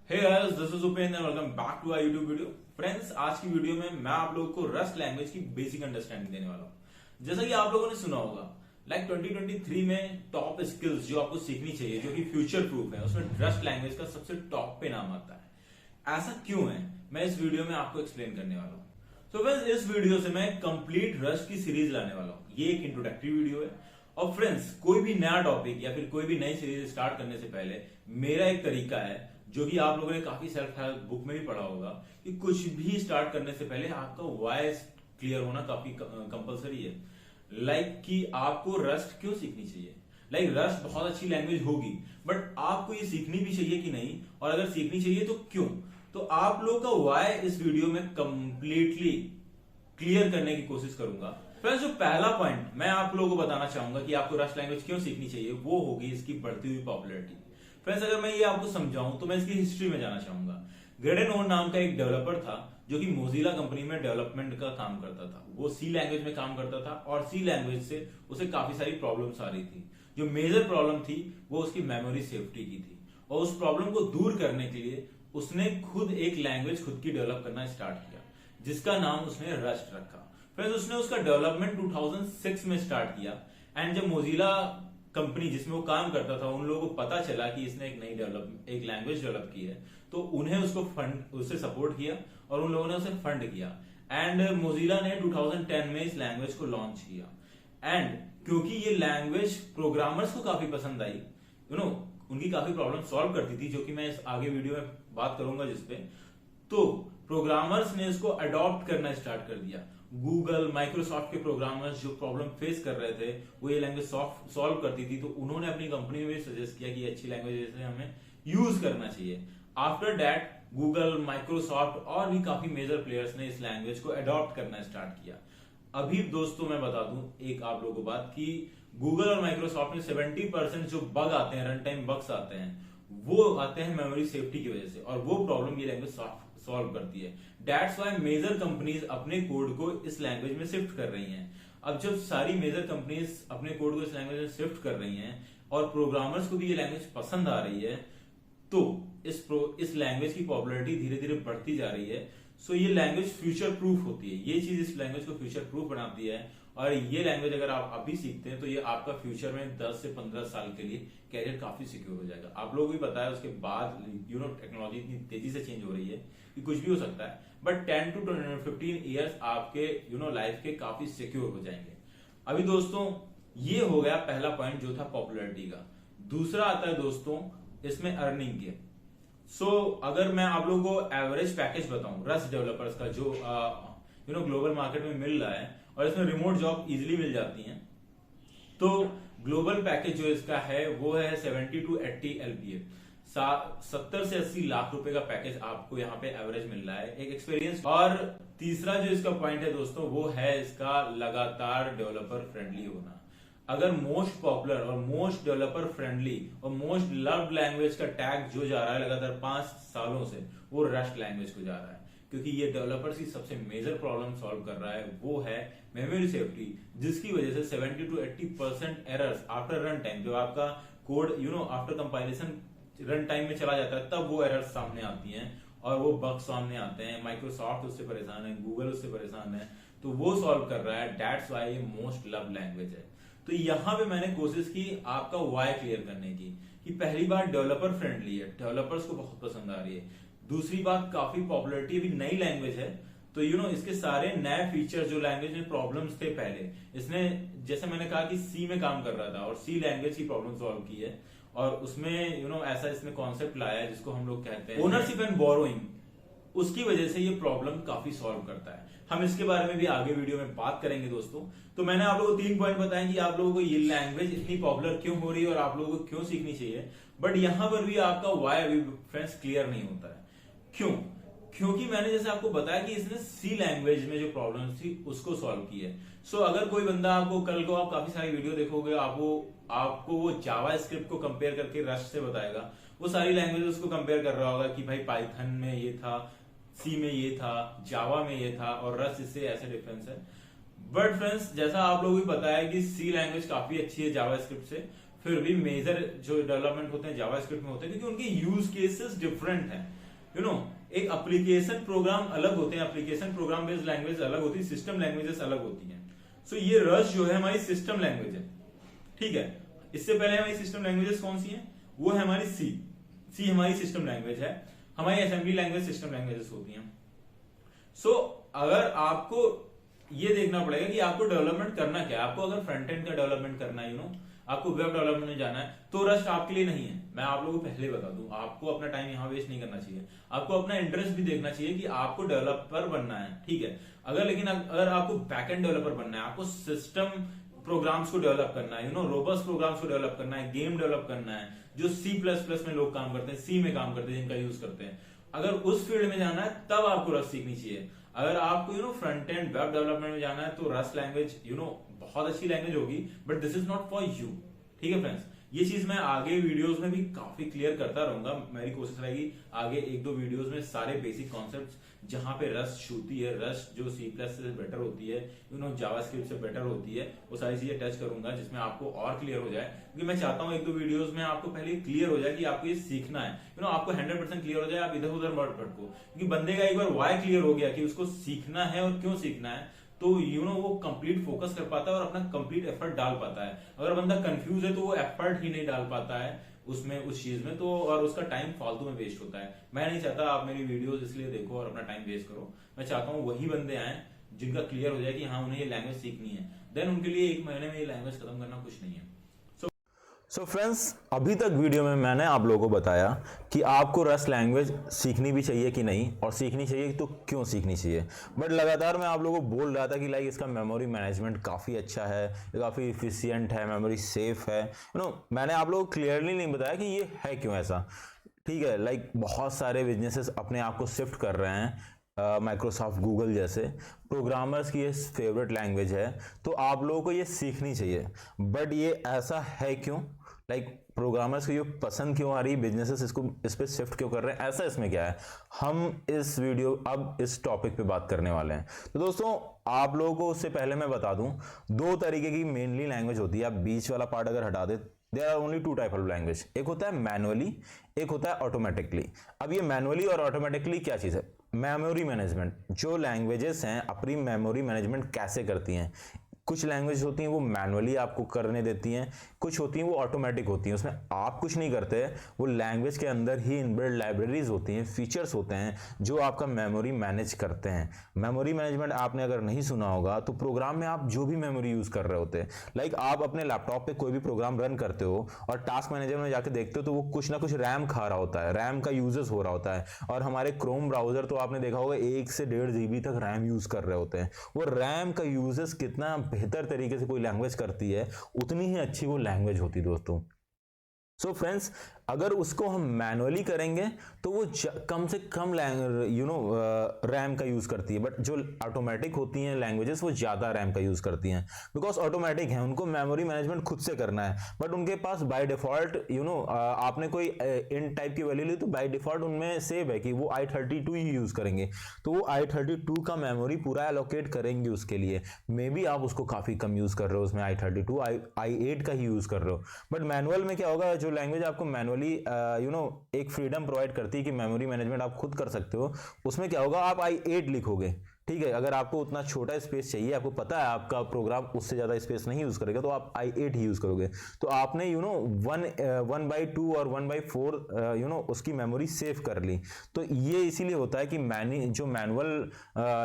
Hey guys, this is Upendra and welcome back to our YouTube video. Friends, आज की video में मैं आप लोगों को रस्ट लैंग्वेज की बेसिक अंडरस्टैंडिंग देने वाला हूं। जैसा कि आप लोगों ने सुना होगा, 2023 में टॉप स्किल्स जो आपको सीखनी चाहिए, जो कि फ्यूचर प्रूफ है, उसमें रस्ट लैंग्वेज का सबसे टॉप पे नाम आता है। ऐसा क्यों है, मैं इस वीडियो में आपको एक्सप्लेन करने वाला हूँ। तो फ्रेंड्स, इस वीडियो से मैं कंप्लीट रस्ट की सीरीज लाने वाला हूँ। ये एक इंट्रोडक्टरी वीडियो है। और फ्रेंड्स, कोई भी नया टॉपिक या फिर कोई भी नई सीरीज स्टार्ट करने से पहले मेरा एक तरीका है, जो कि आप लोगों ने काफी सेल्फ हेल्प बुक में भी पढ़ा होगा, कि कुछ भी स्टार्ट करने से पहले आपका वॉइस क्लियर होना काफी कंपलसरी है। कि आपको रस्ट क्यों सीखनी चाहिए। रस्ट बहुत अच्छी लैंग्वेज होगी, बट आपको ये सीखनी भी चाहिए कि नहीं, और अगर सीखनी चाहिए तो क्यों। तो आप लोग का वाई इस वीडियो में कंप्लीटली क्लियर करने की कोशिश करूंगा। फ्रेंड्स, जो पहला पॉइंट मैं आप लोगों को बताना चाहूंगा कि आपको रस्ट लैंग्वेज क्यों सीखनी चाहिए, वो होगी इसकी बढ़ती हुई पॉपुलैरिटी। फ्रेंड्स, अगर मैं ये आपको समझाऊं तो मैं इसकी हिस्ट्री में जाना चाहूंगा। ग्रेडन ओन नाम का एक डेवलपर था, जो कि मोजिला कंपनी में डेवलपमेंट का काम करता था। वो सी लैंग्वेज में काम करता था और सी लैंग्वेज से उसे काफी सारी प्रॉब्लम्स आ रही थी। जो मेजर प्रॉब्लम थी वो उसकी मेमोरी सेफ्टी की थी, और उस प्रॉब्लम को दूर करने के लिए उसने खुद एक लैंग्वेज खुद की डेवलप करना स्टार्ट किया, जिसका नाम उसने रस्ट रखा। फ्रेंड्स, उसने उसका डेवलपमेंट 2006 में स्टार्ट किया। एंड जब मोजिला कंपनी जिसमें वो काम करता था, उन लोगों को पता चला कि इसने एक लैंग्वेज डेवलप की है, तो उन्हें उससे सपोर्ट किया और उन लोगों ने उसे फंड किया। एंड मोजिला ने 2010 में इस लैंग्वेज को लॉन्च किया। एंड क्योंकि ये लैंग्वेज प्रोग्रामर्स को काफी पसंद आई, उनकी काफी प्रॉब्लम सॉल्व करती थी, जो कि मैं इस आगे वीडियो में बात करूंगा जिसपे, तो प्रोग्रामर्स ने इसको अडॉप्ट करना स्टार्ट कर दिया। गूगल, माइक्रोसॉफ्ट के प्रोग्रामर्स जो प्रॉब्लम फेस कर रहे थे, वो ये लैंग्वेज सॉल्व करती थी, तो उन्होंने अपनी कंपनी में भी सजेस्ट किया कि अच्छी लैंग्वेज जैसे हमें यूज करना चाहिए। आफ्टर दैट गूगल, माइक्रोसॉफ्ट और भी काफी मेजर प्लेयर्स ने इस लैंग्वेज को अडॉप्ट करना स्टार्ट किया। अभी दोस्तों मैं बता दूं एक आप लोगों को बात, कि गूगल और माइक्रोसॉफ्ट में 70% जो बग आते हैं, रन टाइम बग्स आते हैं, वो आते हैं मेमोरी सेफ्टी की वजह से, और वो प्रॉब्लम ये लैंग्वेज सॉल्व करती है। दैट्स व्हाई मेजर कंपनीज अपने कोड को इस लैंग्वेज में शिफ्ट कर रही हैं। अब जब सारी मेजर कंपनीज अपने कोड को इस लैंग्वेज में शिफ्ट कर रही हैं और प्रोग्रामर्स को भी ये लैंग्वेज पसंद आ रही है, तो इस लैंग्वेज की पॉपुलैरिटी धीरे धीरे बढ़ती जा रही है। सो ये लैंग्वेज फ्यूचर प्रूफ होती है। ये चीज इस लैंग्वेज को फ्यूचर प्रूफ बनाती है, और ये लैंग्वेज अगर आप अभी सीखते हैं तो ये आपका फ्यूचर में 10 से 15 साल के लिए कैरियर काफी सिक्योर हो जाएगा। आप लोगों को भी पता है, उसके बाद टेक्नोलॉजी इतनी तेजी से चेंज हो रही है कि कुछ भी हो सकता है, बट 10 to 15 ईयर्स आपके लाइफ के काफी सिक्योर हो जाएंगे। अभी दोस्तों, ये हो गया पहला पॉइंट जो था पॉपुलैरिटी का। दूसरा आता है दोस्तों इसमें अर्निंग के। अगर मैं आप लोगों को एवरेज पैकेज बताऊं रस्ट डेवलपर्स का, जो ग्लोबल मार्केट में मिल रहा है, और इसमें रिमोट जॉब इजीली मिल जाती हैं, तो ग्लोबल पैकेज जो इसका है वो है 70 to 80 LPA। 70 से 80 लाख रुपए का पैकेज आपको यहाँ पे एवरेज मिल रहा है, एक एक्सपीरियंस। और तीसरा जो इसका पॉइंट है दोस्तों, वो है इसका लगातार डेवलपर फ्रेंडली होना। अगर मोस्ट पॉपुलर और मोस्ट डेवलपर फ्रेंडली और मोस्ट लव्ड लैंग्वेज का टैग जो जा रहा है लगातार 5 सालों से, वो रस्ट लैंग्वेज को जा रहा है, क्योंकि ये डेवलपर्स की सबसे मेजर प्रॉब्लम सॉल्व कर रहा है। वो है मेमोरी सेफ्टी, जिसकी वजह से 70 to 80% errors after run time, जो आपका code after compilation run time में चला जाता है, तब वो एरर्स सामने आती हैं और वो बग सामने आते हैं। माइक्रोसॉफ्ट उससे परेशान है, गूगल उससे परेशान है, तो वो सॉल्व कर रहा है। दैट्स व्हाई ये मोस्ट लव लैंग्वेज है। तो यहां पे मैंने कोशिश की आपका वाई क्लियर करने की, कि पहली बात डेवलपर फ्रेंडली है, डेवलपर्स को बहुत पसंद आ रही है। दूसरी बात, काफी पॉपुलैरिटी, अभी नई लैंग्वेज है, तो इसके सारे नए फीचर जो लैंग्वेज में प्रॉब्लम्स थे पहले, इसने जैसे मैंने कहा कि सी में काम कर रहा था और सी लैंग्वेज की प्रॉब्लम सॉल्व की है, और उसमें ऐसा इसने कॉन्सेप्ट लाया है जिसको हम लोग कहते हैं ओनरशिप एंड बोरोइंग। उसकी वजह से ये प्रॉब्लम काफी सॉल्व करता है। हम इसके बारे में भी आगे वीडियो में बात करेंगे दोस्तों। तो मैंने आप लोगों को 3 पॉइंट बताए कि आप लोगों को ये लैंग्वेज इतनी पॉपुलर क्यों हो रही है और आप लोगों को क्यों सीखनी चाहिए। बट यहां पर भी आपका वाई अभी फ्रेंड्स क्लियर नहीं होता है। क्यों? क्योंकि मैंने जैसे आपको बताया कि इसने सी लैंग्वेज में जो प्रॉब्लम थी उसको सॉल्व की है। अगर कोई बंदा आपको कल को आप काफी सारी वीडियो देखोगे, आपको वो जावा स्क्रिप्ट को कंपेयर करके रस्ट से बताएगा, वो सारी लैंग्वेज उसको कंपेयर कर रहा होगा कि भाई पाइथन में ये था, सी में ये था, जावा में ये था, और रस्ट इससे ऐसे डिफरेंस है। बट फ्रेंड्स, जैसा आप लोगों को पता है कि सी लैंग्वेज काफी अच्छी है जावा स्क्रिप्ट से, फिर भी मेजर जो डेवलपमेंट होते हैं जावास्क्रिप्ट में होते हैं, क्योंकि उनके यूज केसेस डिफरेंट हैं। एक एप्लीकेशन प्रोग्राम अलग होते हैं, एप्लीकेशन प्रोग्राम बेस्ड लैंग्वेज अलग होती है, सिस्टम लैंग्वेजेस अलग होती हैं। सो ये रस्ट जो है हमारी सिस्टम लैंग्वेज है, ठीक है। इससे पहले हमारी सिस्टम लैंग्वेजेस कौन सी हैं? वो है हमारी सी हमारी सिस्टम लैंग्वेज है। हमारी असेंबली लैंग्वेज सिस्टम लैंग्वेजेस होती हैं। सो अगर आपको ये देखना पड़ेगा कि आपको डेवलपमेंट करना क्या है। आपको अगर फ्रंट एंड का डेवलपमेंट करना है, आपको वेब डेवलपमेंट में जाना है, तो रस्ट आपके लिए नहीं है। मैं आप लोगों को पहले बता दूं, आपको अपना टाइम यहां वेस्ट नहीं करना चाहिए। आपको अपना इंटरेस्ट भी देखना चाहिए कि आपको डेवलपर बनना है, ठीक है। लेकिन अगर आपको बैकएंड डेवलपर बनना है, आपको सिस्टम प्रोग्राम्स को डेवलप करना है, रोबस्ट प्रोग्राम्स को डेवलप करना है, गेम डेवलप करना है, जो C++ में लोग काम करते हैं, सी में काम करते हैं, जिनका यूज करते हैं, अगर उस फील्ड में जाना है तब आपको रस्ट सीखनी चाहिए। अगर आपको फ्रंट एंड वेब डेवलपमेंट में जाना है तो रस्ट लैंग्वेज बहुत अच्छी लैंग्वेज होगी, but this is not for you, ठीक है फ्रेंड्स। ये चीज मैं आगे वीडियोस में भी काफी क्लियर करता रहूंगा। मेरी कोशिश रहेगी आगे 1-2 वीडियोस में सारे बेसिक कॉन्सेप्ट्स जहां पे रस्ट छूती है, रस्ट जो C+ से बेटर होती है, जावास्क्रिप्ट से बेटर होती है, वो सारी चीजें टच करूंगा, जिसमें आपको और क्लियर हो जाए। क्योंकि मैं चाहता हूं 1-2 वीडियोस में आपको पहले क्लियर हो जाए कि आपको ये सीखना है, आपको 100% क्लियर हो जाए, आप इधर उधर मत भटको। क्योंकि बंदे का एक बार वाई क्लियर हो गया कि उसको सीखना है और क्यों सीखना है, तो वो कंप्लीट फोकस कर पाता है और अपना कंप्लीट एफर्ट डाल पाता है। अगर बंदा कंफ्यूज है तो वो एफर्ट ही नहीं डाल पाता है उसमें, उस चीज में, तो और उसका टाइम फालतू में वेस्ट होता है। मैं नहीं चाहता आप मेरी वीडियोस इसलिए देखो और अपना टाइम वेस्ट करो। मैं चाहता हूँ वही बंदे आए जिनका क्लियर हो जाए कि हाँ उन्हें ये लैंग्वेज सीखनी है, देन उनके लिए 1 महीने में ये लैंग्वेज खत्म करना कुछ नहीं है। सो फ्रेंड्स, अभी तक वीडियो में मैंने आप लोगों को बताया कि आपको रस्ट लैंग्वेज सीखनी भी चाहिए कि नहीं, और सीखनी चाहिए तो क्यों सीखनी चाहिए। बट लगातार मैं आप लोगों को बोल रहा था कि लाइक इसका मेमोरी मैनेजमेंट काफ़ी अच्छा है, काफ़ी इफिशियंट है, मेमोरी सेफ है। मैंने आप लोगों को क्लियरली नहीं बताया कि ये है क्यों ऐसा, ठीक है। लाइक बहुत सारे बिजनेसेस अपने आप को शिफ्ट कर रहे हैं, माइक्रोसॉफ्ट, गूगल जैसे प्रोग्रामर्स की ये फेवरेट लैंग्वेज है, तो आप लोगों को ये सीखनी चाहिए। बट ये ऐसा है क्यों, लाइक प्रोग्रामर्स को ये पसंद क्यों आ रही, बिजनेसेस इस पे शिफ्ट क्यों कर रहे हैं, ऐसा इसमें क्या है, हम इस वीडियो अब इस टॉपिक पे बात करने वाले हैं। तो दोस्तों, आप लोगों को उससे पहले मैं बता दूं, 2 तरीके की मेनली लैंग्वेज होती है। आप बीच वाला पार्ट अगर हटा दे, there are only 2 type of language. एक होता है मैनुअली, एक होता है ऑटोमेटिकली। अब ये मैनुअली और ऑटोमेटिकली क्या चीज़ है? Memory management. जो लैंग्वेजेस हैं अपनी मेमोरी मैनेजमेंट कैसे करती हैं। कुछ लैंग्वेज होती हैं वो मैनुअली आपको करने देती हैं, कुछ होती हैं वो ऑटोमेटिक होती हैं, उसमें आप कुछ नहीं करते, वो लैंग्वेज के अंदर ही इनबिल्ट लाइब्रेरीज होती हैं, फीचर्स होते हैं जो आपका मेमोरी मैनेज करते हैं। मेमोरी मैनेजमेंट आपने अगर नहीं सुना होगा तो प्रोग्राम में आप जो भी मेमोरी यूज कर रहे होते हैं, लाइक आप अपने लैपटॉप पे कोई भी प्रोग्राम रन करते हो और टास्क मैनेजर में जाके देखते हो तो वो कुछ ना कुछ रैम खा रहा होता है, रैम का यूजेस हो रहा होता है। और हमारे क्रोम ब्राउजर तो आपने देखा होगा 1 से 1.5 GB तक रैम यूज कर रहे होते हैं। वो रैम का यूजेस कितना बेहतर तरीके से कोई लैंग्वेज करती है, उतनी ही अच्छी वो लैंग्वेज होती है दोस्तों। सो फ्रेंड्स, अगर उसको हम मैनुअली करेंगे तो वो कम से कम रैम का यूज करती है, बट जो ऑटोमेटिक होती हैं लैंग्वेजेस वो ज्यादा रैम का यूज करती हैं, बिकॉज ऑटोमेटिक है, उनको मेमोरी मैनेजमेंट खुद से करना है। बट उनके पास बाय डिफॉल्ट आपने कोई इन टाइप की वैल्यू ली तो बाय डिफॉल्ट उनमें सेव है कि वो i32 ही यूज करेंगे, तो वो i32 का मेमोरी पूरा एलोकेट करेंगे उसके लिए। मे बी आप उसको काफी कम यूज कर रहे हो, उसमें i32 i8 का ही यूज कर रहे हो। बट मैनुअल में क्या होगा, जो लैंग्वेज आपको मैनुअली एक फ्रीडम प्रोवाइड करती है कि मेमोरी मैनेजमेंट आप खुद कर सकते हो, उसमें क्या होगा, आप i8 लिखोगे, ठीक है। अगर आपको उतना छोटा स्पेस चाहिए, आपको पता है आपका प्रोग्राम उससे ज्यादा स्पेस नहीं यूज करेगा, तो आप i8 ही यूज करोगे। तो आपने 1/2 और 1/4 उसकी मेमोरी सेव कर ली। तो ये इसीलिए होता है कि जो मैनुअल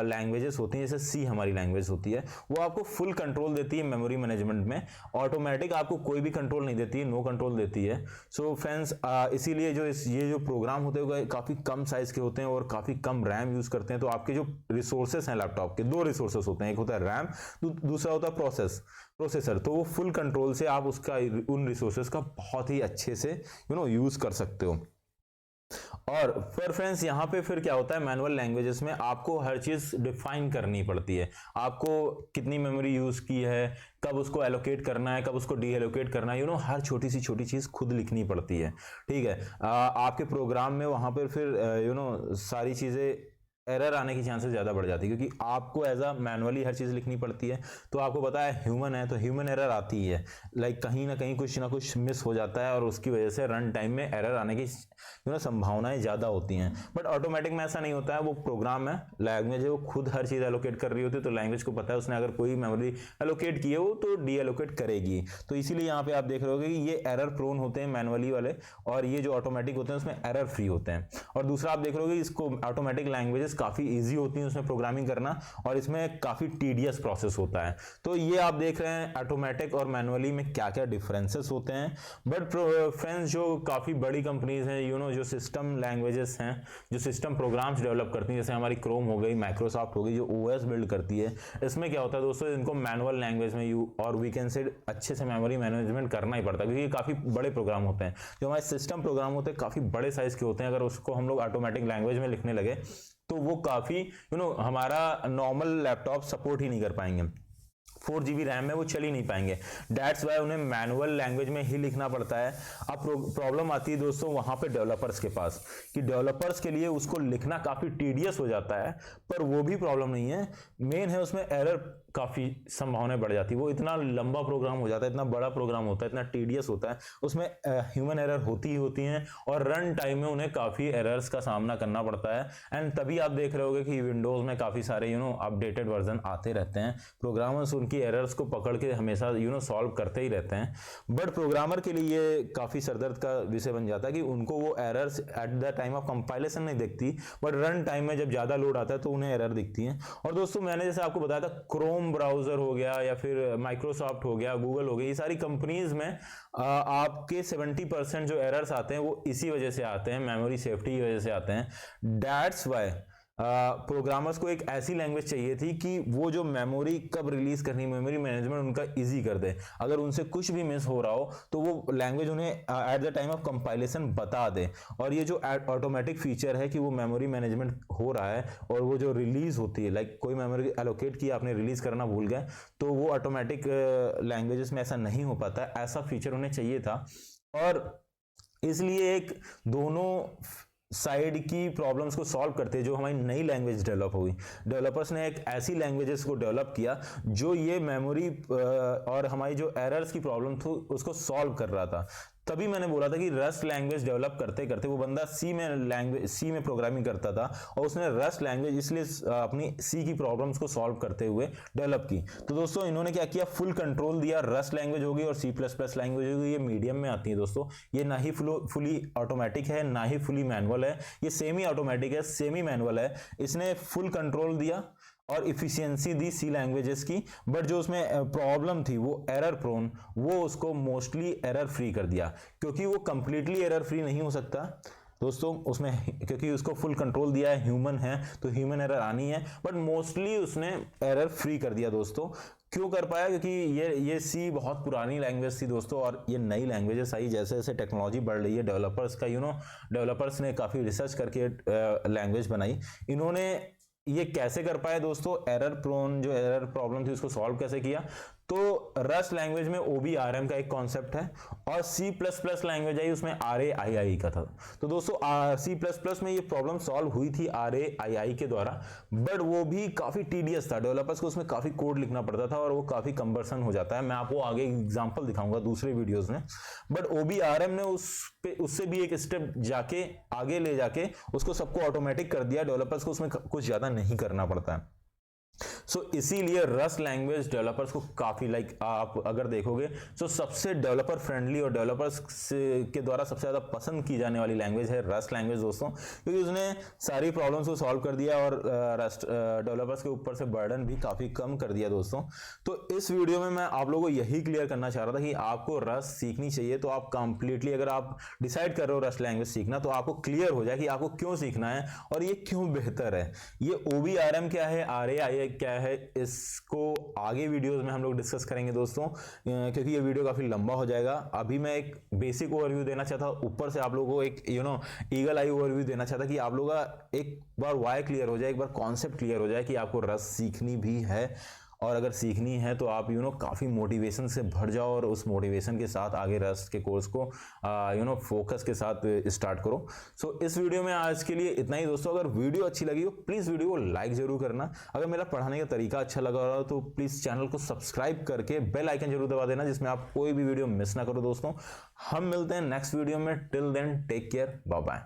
लैंग्वेजेस होती हैं, जैसे सी हमारी लैंग्वेज होती है, वो आपको फुल कंट्रोल देती है मेमोरी मैनेजमेंट में। ऑटोमेटिक आपको कोई भी कंट्रोल नहीं देती है, नो कंट्रोल देती है। सो फ्रेंड्स, इसीलिए ये जो प्रोग्राम होते हैं काफी कम साइज के होते हैं और काफी कम रैम यूज करते हैं। तो आपके जो रिसोर्सेस हैं लैपटॉप के, 2 रिसोर्सेस होते हैं, एक होता है रैम, दूसरा होता है प्रोसेसर। तो वो फुल कंट्रोल से आप उन रिसोर्सेस का बहुत ही अच्छे से यूज कर सकते हो। और फिर फ्रेंड्स, यहाँ पे फिर क्या होता है, मैनुअल लैंग्वेजेस में आपको हर चीज डिफाइन करनी पड़ती है। आपको कितनी मेमोरी यूज की है, कब उसको एलोकेट करना है, कब उसको डी एलोकेट करना है, हर छोटी सी छोटी चीज खुद लिखनी पड़ती है, ठीक है। आपके प्रोग्राम में वहां पर फिर सारी चीजें एरर आने की चांसेस ज़्यादा बढ़ जाती है, क्योंकि आपको एज अ मैनुअली हर चीज़ लिखनी पड़ती है। तो आपको पता है ह्यूमन है तो ह्यूमन एरर आती ही है, लाइक कहीं ना कहीं कुछ ना कुछ मिस हो जाता है और उसकी वजह से रन टाइम में एरर आने की संभावनाएं ज़्यादा होती हैं। बट ऑटोमेटिक में ऐसा नहीं होता है, वो प्रोग्राम है, लैंग्वेज है, वो खुद हर चीज़ एलोकेट कर रही होती है। तो लैंग्वेज को पता है उसने अगर कोई मेमोरी एलोकेट की है वो तो डी एलोकेट करेगी। तो इसीलिए यहाँ पे आप देख रहे होगे कि ये एरर प्रोन होते हैं मैनुअली वाले, और ये जो ऑटोमेटिक होते हैं उसमें एरर फ्री होते हैं। और दूसरा आप देख रहे होगे इसको ऑटोमेटिक लैंग्वेजेस काफ़ी ईजी होती हैं उसमें प्रोग्रामिंग करना, और इसमें काफ़ी टीडियस प्रोसेस होता है। तो ये आप देख रहे हैं ऑटोमेटिक और मैनुअली में क्या क्या डिफरेंसेस होते हैं। बट फ्रेंड्स, जो काफ़ी बड़ी कंपनीज हैं जो सिस्टम लैंग्वेजेस हैं, जो सिस्टम प्रोग्राम्स डेवलप करती हैं, जैसे हमारी क्रोम हो गई, माइक्रोसॉफ्ट हो गई, जो ओएस बिल्ड करती है, इसमें क्या होता है दोस्तों, इनको मैनुअल लैंग्वेज में और वी कैन से अच्छे से मेमोरी मैनेजमेंट करना ही पड़ता है, क्योंकि ये काफ़ी बड़े प्रोग्राम होते हैं। जो हमारे सिस्टम प्रोग्राम होते हैं काफ़ी बड़े साइज के होते हैं, अगर उसको हम लोग ऑटोमेटिक लैंग्वेज में लिखने लगे तो वो काफ़ी हमारा नॉर्मल लैपटॉप सपोर्ट ही नहीं कर पाएंगे, 4 GB रैम में वो चल ही नहीं पाएंगे। दैट्स वाई उन्हें मैनुअल लैंग्वेज में ही लिखना पड़ता है। अब प्रॉब्लम आती है दोस्तों वहाँ पे डेवलपर्स के पास, कि डेवलपर्स के लिए उसको लिखना काफ़ी टीडियस हो जाता है, पर वो भी प्रॉब्लम नहीं है, मेन है उसमें एरर काफ़ी संभावनाएं बढ़ जाती है। वो इतना लंबा प्रोग्राम हो जाता है, इतना बड़ा प्रोग्राम होता है, इतना टीडियस होता है, उसमें ह्यूमन एरर होती ही होती हैं, और रन टाइम में उन्हें काफ़ी एरर्स का सामना करना पड़ता है। एंड तभी आप देख रहे होगे कि विंडोज़ में काफ़ी सारे अपडेटेड वर्जन आते रहते हैं। प्रोग्रामर्स उनकी एरर्स को पकड़ के हमेशा सॉल्व करते ही रहते हैं। बट प्रोग्रामर के लिए ये काफ़ी सरदर्द का विषय बन जाता है कि उनको वो errors at the time of compilation नहीं दिखती, बट रन टाइम में जब ज़्यादा लोड आता है तो उन्हें एरर दिखती हैं। और दोस्तों, मैंने जैसे आपको बताया था, क्रोम ब्राउजर हो गया या फिर माइक्रोसॉफ्ट हो गया, गूगल हो गया, ये सारी कंपनीज में आपके 70% जो एरर्स आते हैं वो इसी वजह से आते हैं, मेमोरी सेफ्टी की वजह से आते हैं। दैट्स वाई प्रोग्रामर्स को एक ऐसी लैंग्वेज चाहिए थी कि वो जो मेमोरी कब रिलीज करनी, मेमोरी मैनेजमेंट उनका इजी कर दे। अगर उनसे कुछ भी मिस हो रहा हो तो वो लैंग्वेज उन्हें at the time of compilation बता दे। और ये जो ऑटोमेटिक फीचर है कि वो मेमोरी मैनेजमेंट हो रहा है और वो जो रिलीज होती है, लाइक कोई मेमोरी एलोकेट की आपने रिलीज करना भूल गए, तो वो ऑटोमेटिक लैंग्वेजेस में ऐसा नहीं हो पाता, ऐसा फीचर उन्हें चाहिए था। और इसलिए एक दोनों साइड की प्रॉब्लम्स को सॉल्व करते हैं जो हमारी नई लैंग्वेज डेवलप हुई, डेवलपर्स ने एक ऐसी लैंग्वेजेस को डेवलप किया जो ये मेमोरी और हमारी जो एरर्स की प्रॉब्लम थी उसको सॉल्व कर रहा था। तभी मैंने बोला था कि रस्ट लैंग्वेज डेवलप करते करते वो बंदा सी में प्रोग्रामिंग करता था, और उसने रस्ट लैंग्वेज इसलिए अपनी सी की प्रॉब्लम्स को सॉल्व करते हुए डेवलप की। तो दोस्तों, इन्होंने क्या किया, फुल कंट्रोल दिया। रस्ट लैंग्वेज होगी और C++ लैंग्वेज होगी, ये मीडियम में आती है दोस्तों। ये ना ही फुली ऑटोमेटिक है, ना ही फुली मैनुअल है, ये सेमी ऑटोमेटिक है, सेमी मैनुअल है। इसने फुल कंट्रोल दिया और इफिशियंसी दी सी लैंग्वेजेस की, बट जो उसमें प्रॉब्लम थी वो एरर प्रोन, वो उसको मोस्टली एरर फ्री कर दिया। क्योंकि वो कंप्लीटली एरर फ्री नहीं हो सकता दोस्तों उसमें, क्योंकि उसको फुल कंट्रोल दिया है, ह्यूमन है तो ह्यूमन एरर आनी है, बट मोस्टली उसने एरर फ्री कर दिया दोस्तों। क्यों कर पाया, क्योंकि ये सी बहुत पुरानी लैंग्वेज थी दोस्तों, और ये नई लैंग्वेजेस आई, जैसे जैसे टेक्नोलॉजी बढ़ रही है, डेवलपर्स का डेवलपर्स ने काफ़ी रिसर्च करके लैंग्वेज बनाई। इन्होंने ये कैसे कर पाए दोस्तों, एरर प्रोन जो एरर प्रॉब्लम थी उसको सॉल्व कैसे किया। तो रस्ट लैंग्वेज में OBRM का एक कॉन्सेप्ट है, और C++ लैंग्वेज आई उसमें RAII का था। तो दोस्तों C++ में ये प्रॉब्लम सॉल्व हुई थी RAII के द्वारा, बट वो भी काफ़ी टीडियस था, डेवलपर्स को उसमें काफ़ी कोड लिखना पड़ता था और वो काफ़ी कंबरसन हो जाता है। मैं आपको आगे एग्जाम्पल दिखाऊंगा दूसरे वीडियोज़ में। बट OBRM ने उससे भी एक स्टेप जाके आगे ले जाके उसको सबको ऑटोमेटिक कर दिया, डेवलपर्स को उसमें कुछ ज़्यादा नहीं करना पड़ता है। इसीलिए रस्ट लैंग्वेज डेवलपर्स को काफ़ी आप अगर देखोगे तो सबसे डेवलपर फ्रेंडली और डेवलपर्स के द्वारा सबसे ज़्यादा पसंद की जाने वाली लैंग्वेज है रस्ट लैंग्वेज दोस्तों, क्योंकि उसने सारी प्रॉब्लम्स को सॉल्व कर दिया और रस्ट डेवलपर्स के ऊपर से बर्डन भी काफ़ी कम कर दिया दोस्तों। तो इस वीडियो में मैं आप लोगों को यही क्लियर करना चाह रहा था कि आपको रस्ट सीखनी चाहिए, तो आप कंप्लीटली अगर आप डिसाइड कर रहे हो रस्ट लैंग्वेज सीखना, तो आपको क्लियर हो जाए कि आपको क्यों सीखना है और ये क्यों बेहतर है। ये OBRM क्या है, RAII क्या है, इसको आगे वीडियोस में हम लोग डिस्कस करेंगे दोस्तों, क्योंकि ये वीडियो काफी लंबा हो जाएगा। अभी मैं एक बेसिक ओवरव्यू देना चाहता हूं, ऊपर से आप लोगों को एक ईगल आई ओवरव्यू देना चाहता कि आप लोगों का एक बार वाई क्लियर हो जाए, एक बार कॉन्सेप्ट क्लियर हो जाए कि आपको रस्ट सीखनी भी है और अगर सीखनी है तो आप काफ़ी मोटिवेशन से भर जाओ और उस मोटिवेशन के साथ आगे रस्ट के कोर्स को फोकस के साथ स्टार्ट करो। सो इस वीडियो में आज के लिए इतना ही दोस्तों। अगर वीडियो अच्छी लगी हो प्लीज़ वीडियो को लाइक जरूर करना। अगर मेरा पढ़ाने का तरीका अच्छा लगा हो तो प्लीज़ चैनल को सब्सक्राइब करके बेल आइकन जरूर दबा देना, जिसमें आप कोई भी वीडियो मिस ना करो दोस्तों। हम मिलते हैं नेक्स्ट वीडियो में। Till then take care, bye bye.